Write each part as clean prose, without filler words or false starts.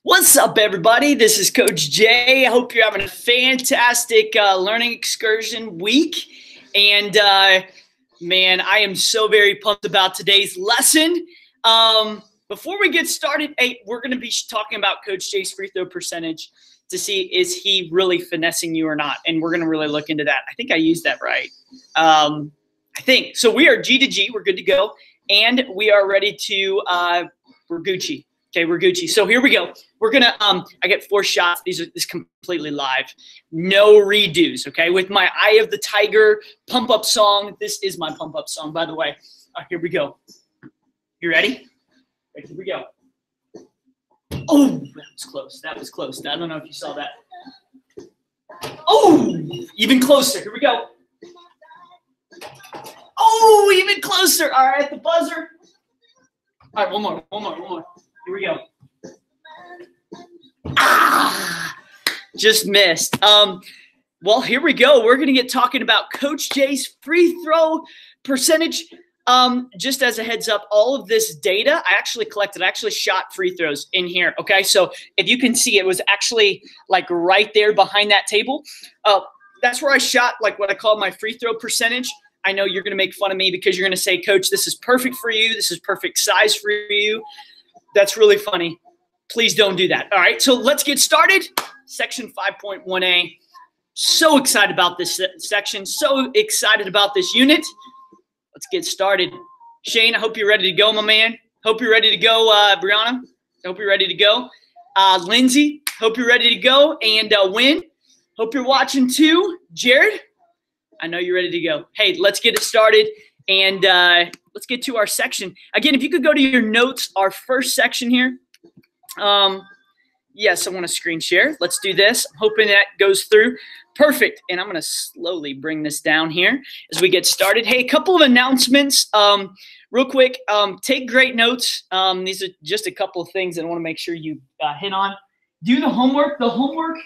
What's up, everybody? This is Coach Jay. I hope you're having a fantastic learning excursion week. And man, I am so very pumped about today's lesson. Before we get started, we're going to be talking about Coach Jay's free throw percentage to see is he really finessing you or not. And we're going to really look into that. I think I used that right. I think. So we are G to G. We're good to go. And we are ready to we're Gucci. Okay, we're Gucci. So here we go. We're gonna I get 4 shots. This is completely live. No redos, okay? With my Eye of the Tiger pump up song. This is my pump up song, by the way. Here we go. You ready? Right, here we go. Oh, that was close. That was close. I don't know if you saw that. Oh, even closer. Here we go. Oh, even closer. All right, the buzzer. All right, one more. Here we go. Just missed. Well, here we go. We're going to get talking about Coach Jay's free throw percentage. Just as a heads up, all of this data I actually collected. I actually shot free throws in here. Okay, so if you can see, it was actually like right there behind that table. That's where I shot like what I call my free throw percentage. I know you're going to make fun of me because you're going to say, Coach, this is perfect for you. This is perfect size for you. That's really funny. Please don't do that. All right, so let's get started. Section 5.1a. So excited about this section. So excited about this unit. Let's get started. Shane, I hope you're ready to go, my man. Hope you're ready to go, Brianna. Hope you're ready to go. Lindsay, hope you're ready to go. And Wynn, hope you're watching too. Jared, I know you're ready to go. Hey, let's get it started. And let's get to our section. Again, if you could go to your notes, our first section here. Yes, I want to screen share. Let's do this. I'm hoping that goes through. Perfect. And I'm going to slowly bring this down here as we get started. Hey, a couple of announcements real quick. Take great notes. These are just a couple of things that I want to make sure you hit on. Do the homework. The homework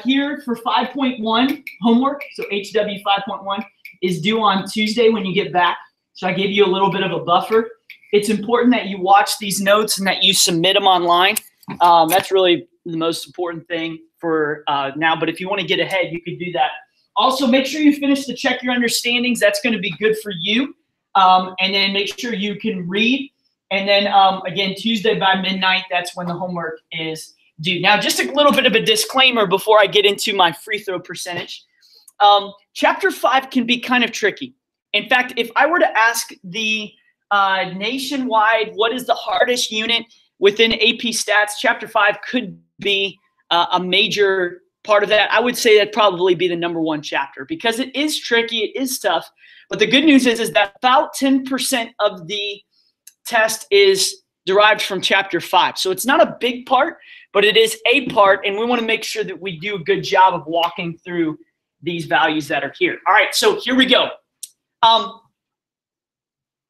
here for 5.1 homework, so HW 5.1, is due on Tuesday when you get back. So I gave you a little bit of a buffer. It's important that you watch these notes and that you submit them online. That's really the most important thing for now. But if you want to get ahead, you could do that. Also, make sure you finish to check your understandings. That's going to be good for you. And then make sure you can read. And then, again, Tuesday by midnight, that's when the homework is due. Now, just a little bit of a disclaimer before I get into my free throw percentage. Chapter 5 can be kind of tricky. In fact, if I were to ask the nationwide, what is the hardest unit within AP Stats, Chapter 5 could be a major part of that. I would say that'd probably be the #1 chapter because it is tricky, it is tough. But the good news is that about 10% of the test is derived from Chapter 5. So it's not a big part, but it is a part, and we want to make sure that we do a good job of walking through these values that are here. All right, so here we go.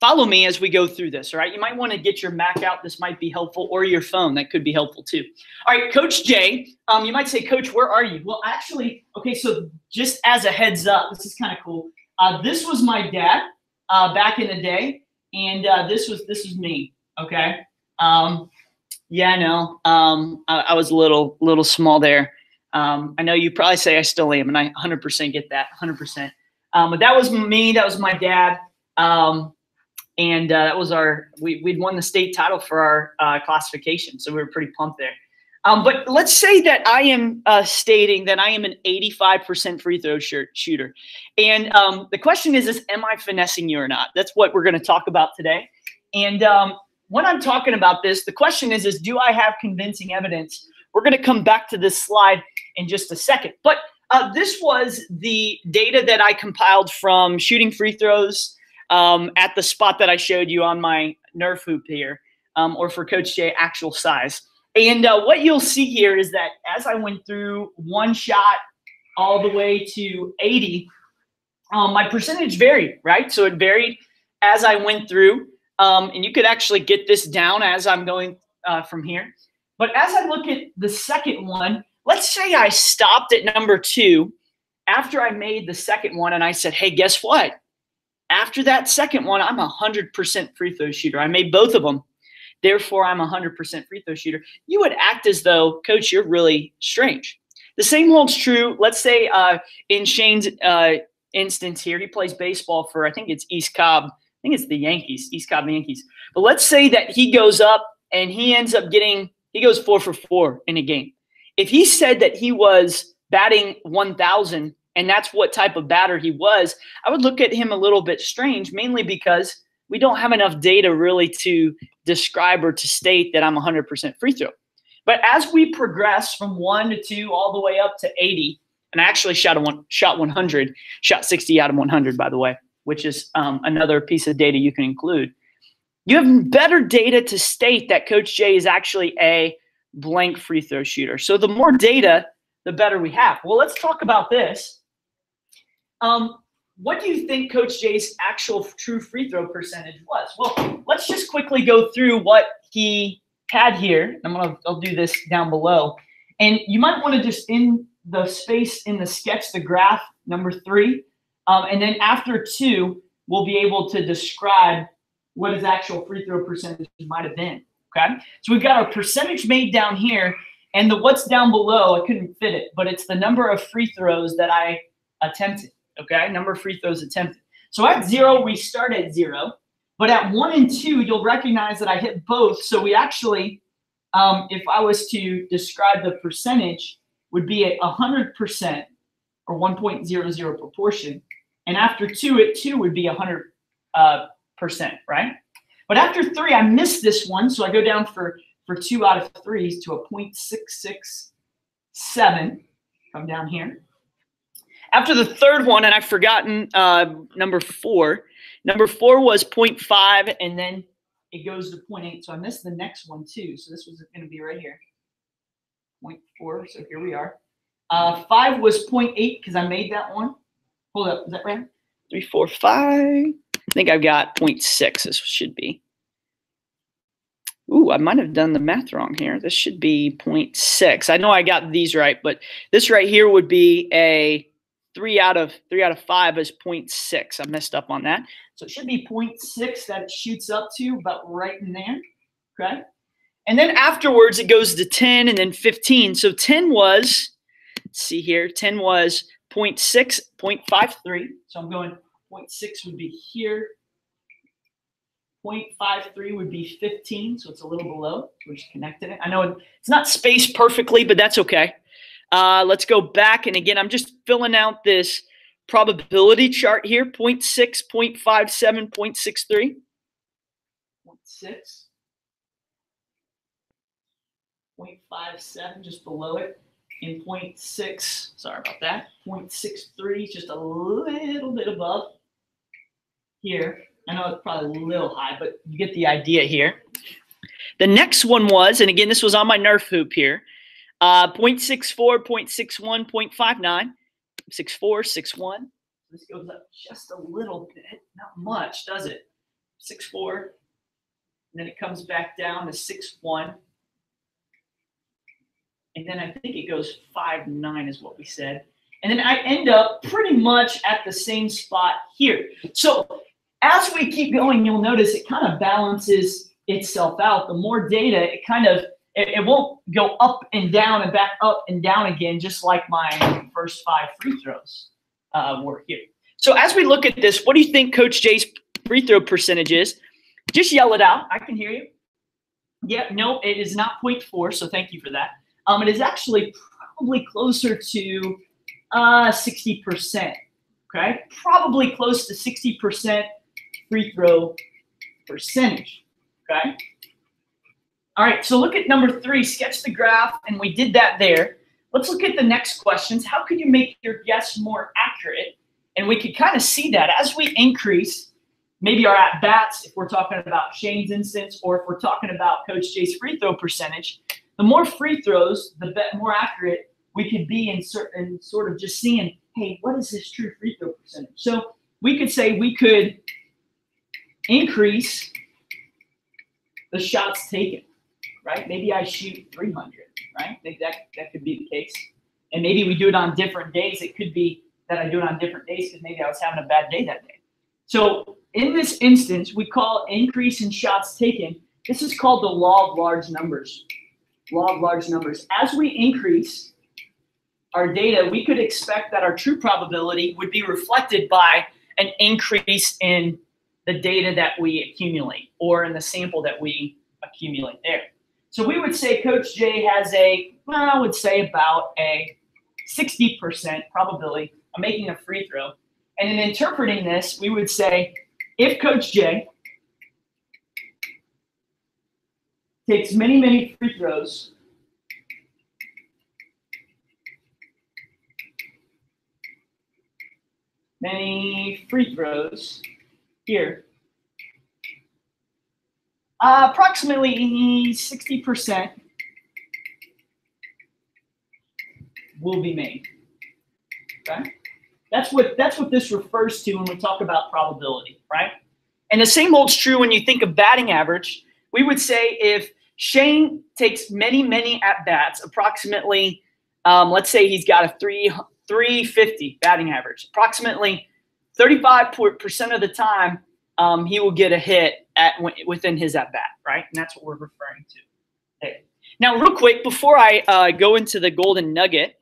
Follow me as we go through this, all right? You might want to get your Mac out. This might be helpful, or your phone. That could be helpful too. All right, Coach Jay, you might say, Coach, where are you? Well, actually, okay, so just as a heads up, this is kind of cool. This was my dad back in the day, and this was me, okay? Yeah, I know. I was a little small there. I know you probably say I still am, and I 100% get that, 100%. But that was me. That was my dad. And that was we'd won the state title for our classification. So we were pretty pumped there. But let's say that I am stating that I am an 85% free throw shooter. And the question is, am I finessing you or not? That's what we're going to talk about today. And when I'm talking about this, the question is do I have convincing evidence? We're going to come back to this slide in just a second. But this was the data that I compiled from shooting free throws at the spot that I showed you on my Nerf hoop here, or for Coach Jay, actual size. And what you'll see here is that as I went through one shot all the way to 80, my percentage varied, right? So it varied as I went through. And you could actually get this down as I'm going from here. But as I look at the second one, let's say I stopped at #2 after I made the second one and I said, hey, guess what? After that second one, I'm 100% free throw shooter. I made both of them. therefore I'm a 100% free throw shooter, you would act as though, coach, you're really strange. The same holds true. Let's say in Shane's instance here, he plays baseball for, I think it's East Cobb. I think it's the Yankees, East Cobb Yankees. But let's say that he goes up and he ends up he goes 4 for 4 in a game. If he said that he was batting 1,000 and that's what type of batter he was, I would look at him a little bit strange, mainly because we don't have enough data really to describe or to state that I'm 100% free throw. But as we progress from 1 to 2 all the way up to 80, and I actually shot 100, shot 60 out of 100, by the way, which is another piece of data you can include. You have better data to state that Coach Jay is actually a blank free throw shooter. So the more data, the better we have. Well, let's talk about this. What do you think Coach Jay's actual true free throw percentage was? Well, let's just quickly go through what he had here. I'll do this down below. And you might want to just in the space in the sketch, the graph, number 3. And then after 2, we'll be able to describe what his actual free throw percentage might have been. Okay, so we've got a percentage made down here, and the what's down below, I couldn't fit it, but it's the number of free throws that I attempted. Okay, number of free throws attempted. So at 0, we start at 0, but at 1 and 2, you'll recognize that I hit both. So we actually, if I was to describe the percentage, would be at 100% or 1.00 proportion, and after 2, at 2 would be 100%, right? But after 3, I missed this one, so I go down for 2 out of 3s to a 0.667. Come down here. After the third one, and I've forgotten number 4. Number 4 was 0.5, and then it goes to 0.8. So I missed the next one too. So this was going to be right here, 0.4. So here we are. 5 was 0.8 because I made that one. Hold up, is that right? 3, 4, 5. I think I've got 0.6. This should be. Ooh, I might have done the math wrong here. This should be 0.6. I know I got these right, but this right here would be a 3 out of 5 is 0.6. I messed up on that. So it should be 0.6 that it shoots up to, about right in there. Okay. And then afterwards it goes to 10 and then 15. So 10 was, let's see here, 10 was 0.6, 0.53. So I'm going 0.6 would be here. 0.53 would be 15, so it's a little below. We're just connecting it. I know it's not spaced perfectly, but that's okay. Let's go back, and again, I'm just filling out this probability chart here, 0.6, 0.57, 0.63. 0.6. 0.57, just below it. And 0.6, sorry about that, 0.63 is just a little bit above here. I know it's probably a little high, but you get the idea here. The next one was, and again, this was on my Nerf hoop here, 0.64, 0.61, 0.59, 6.4, 6.1. This goes up just a little bit, not much, does it? 6.4, and then it comes back down to 6.1. And then I think it goes 5.9 is what we said. And then I end up pretty much at the same spot here. So as we keep going, you'll notice it kind of balances itself out. The more data, it kind of, it won't go up and down and back up and down again, just like my first 5 free throws were here. So as we look at this, what do you think Coach Jay's free throw percentage is? Just yell it out. I can hear you. Yeah, no, it is not 0.4, so thank you for that. It is actually probably closer to 60%, okay? Probably close to 60% free throw percentage, okay? All right, so look at number 3, sketch the graph, and we did that there. Let's look at the next questions. How can you make your guess more accurate? And we could kind of see that as we increase maybe our at-bats, if we're talking about Shane's instance, or if we're talking about Coach Jay's free throw percentage, the more free throws, the more accurate we could be in certain sort of just seeing, hey, what is his true free throw percentage? So we could say we could increase the shots taken, right? Maybe I shoot 300, right? Maybe that could be the case. And maybe we do it on different days. It could be that I do it on different days because maybe I was having a bad day that day. So in this instance, we call increase in shots taken This is called the law of large numbers. Law of large numbers. As we increase our data, we could expect that our true probability would be reflected by an increase in the data that we accumulate, or in the sample that we accumulate there. So we would say Coach J has I would say about a 60% probability of making a free throw. And in interpreting this, we would say if Coach J takes many, many free throws, here, approximately 60% will be made. Okay, that's what this refers to when we talk about probability, right? And the same holds true when you think of batting average. We would say if Shane takes many, many at bats, approximately, let's say he's got a 350 batting average, approximately 35% of the time, he will get a hit within his at bat, right? And that's what we're referring to. Okay. Now, real quick, before I go into the golden nugget,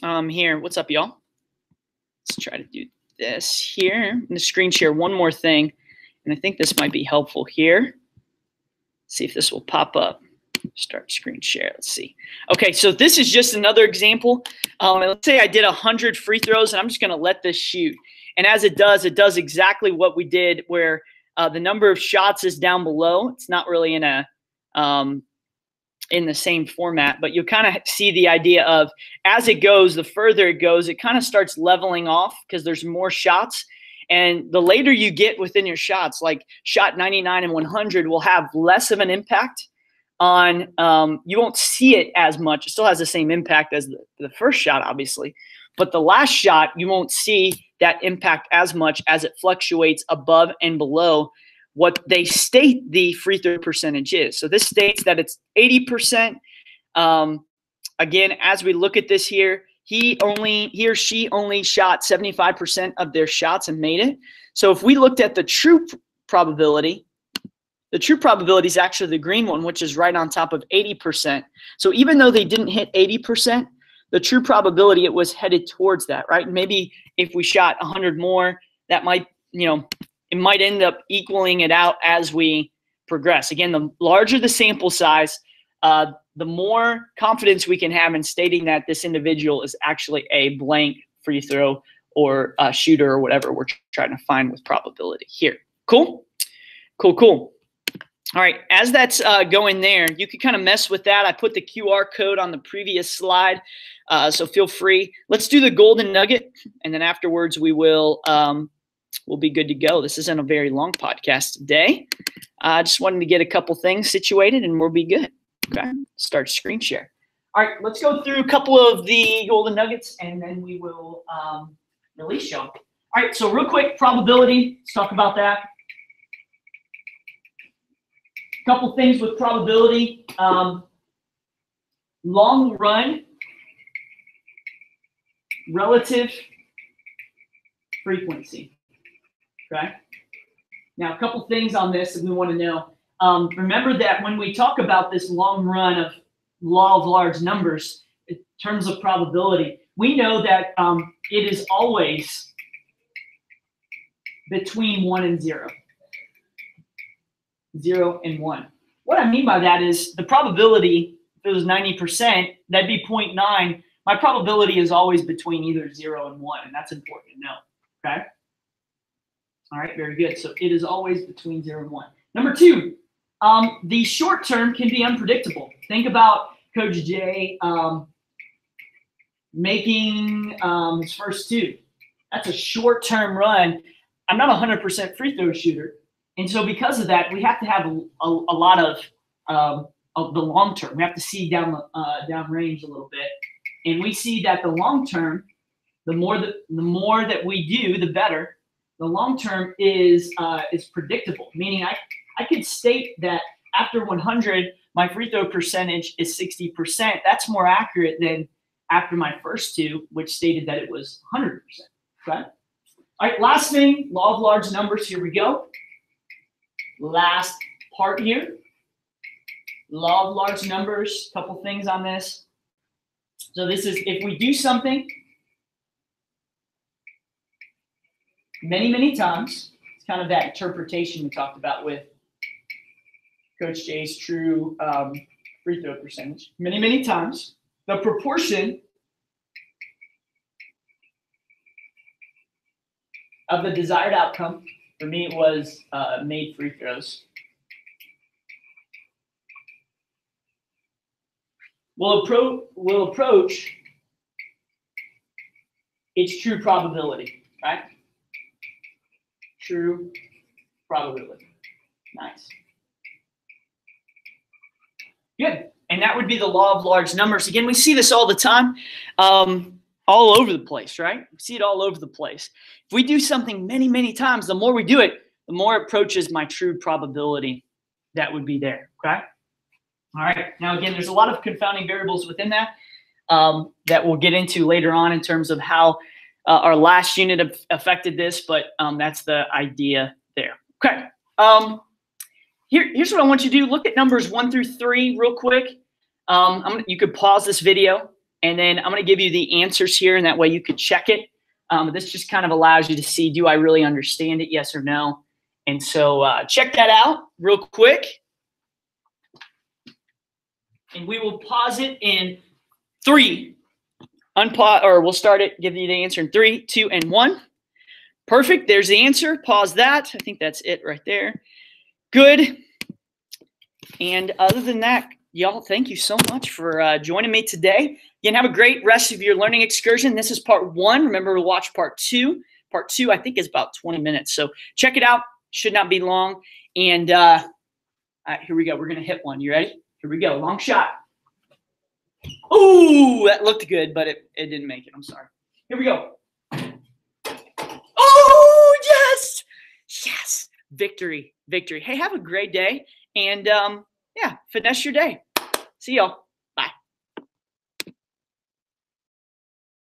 here, what's up, y'all? Let's try to do this here. I'm going to screen share one more thing, and I think this might be helpful here. See if this will pop up. Start screen share. Let's see. Okay, so this is just another example. Let's say I did 100 free throws, and I'm just going to let this shoot. And as it does exactly what we did, where the number of shots is down below. It's not really in a in the same format, but you kind of see the idea of as it goes, the further it goes, it kind of starts leveling off because there's more shots. And the later you get within your shots, like shot 99 and 100 will have less of an impact on, you won't see it as much. It still has the same impact as the first shot, obviously. But the last shot, you won't see that impact as much as it fluctuates above and below what they state the free throw percentage is. So this states that it's 80%. Again, as we look at this here, he or she only shot 75% of their shots and made it. So if we looked at the true probability is actually the green one, which is right on top of 80%. So even though they didn't hit 80%, the true probability it was headed towards that, right? Maybe if we shot 100 more, that might, it might end up equaling it out as we progress. Again, the larger the sample size, the more confidence we can have in stating that this individual is actually a blank free throw or a shooter or whatever we're trying to find with probability here. Cool? Cool. All right, as that's going there, you can kind of mess with that. I put the QR code on the previous slide, so feel free. Let's do the golden nugget, and then afterwards we will we'll be good to go. This isn't a very long podcast today. I just wanted to get a couple things situated, and we'll be good. Okay, start screen share. All right, let's go through a couple of the golden nuggets, and then we will release y'all. All right, so real quick, probability. Let's talk about that. Couple things with probability. Long run, relative frequency. Okay. Now, a couple things on this that we want to know. Remember that when we talk about this long run of law of large numbers in terms of probability, we know that it is always between 1 and 0. 0 and 1. What I mean by that is the probability, if it was 90%, that'd be 0.9. My probability is always between either 0 and 1, and that's important to know. Okay? All right, very good. So it is always between 0 and 1. Number 2, the short term can be unpredictable. Think about Coach J making his first 2. That's a short-term run. I'm not a 100% free throw shooter. And so because of that, we have to have a lot of the long term. We have to see down range a little bit. And we see that the long term, the more that we do, the better. The long term is predictable, meaning I could state that after 100, my free throw percentage is 60%. That's more accurate than after my first 2, which stated that it was 100%. Okay? All right, last thing, law of large numbers. Here we go. Last part here. Law of large numbers, a couple things on this. So this is if we do something many, many times, it's kind of that interpretation we talked about with Coach J's true free throw percentage. Many, many times, the proportion of the desired outcome, for me it was made free throws, will approach its true probability, right? True probability. Nice. Good. And that would be the law of large numbers. Again, we see this all the time, all over the place, right? We see it all over the place. If we do something many, many times, the more we do it, the more it approaches my true probability that would be there, okay? All right. Now, again, there's a lot of confounding variables within that that we'll get into later on in terms of how our last unit affected this, but that's the idea there. Okay. Here's what I want you to do. Look at numbers 1 through 3 real quick. You could pause this video, and then I'm going to give you the answers here, and that way you could check it. This just kind of allows you to see, do I really understand it, yes or no? And so check that out real quick. And we will pause it in 3. Unpause, or we'll start it, give you the answer in 3, 2, and 1. Perfect. There's the answer. Pause that. I think that's it right there. Good. And other than that, y'all, thank you so much for joining me today. Again, have a great rest of your learning excursion. This is part 1. Remember to watch part 2. Part 2, I think, is about 20 minutes. So check it out. Should not be long. And here we go. We're going to hit one. You ready? Here we go. Long shot. Ooh, that looked good, but it didn't make it. I'm sorry. Here we go. Oh, yes. Yes. Victory. Victory. Hey, have a great day. And, yeah, finesse your day. See y'all.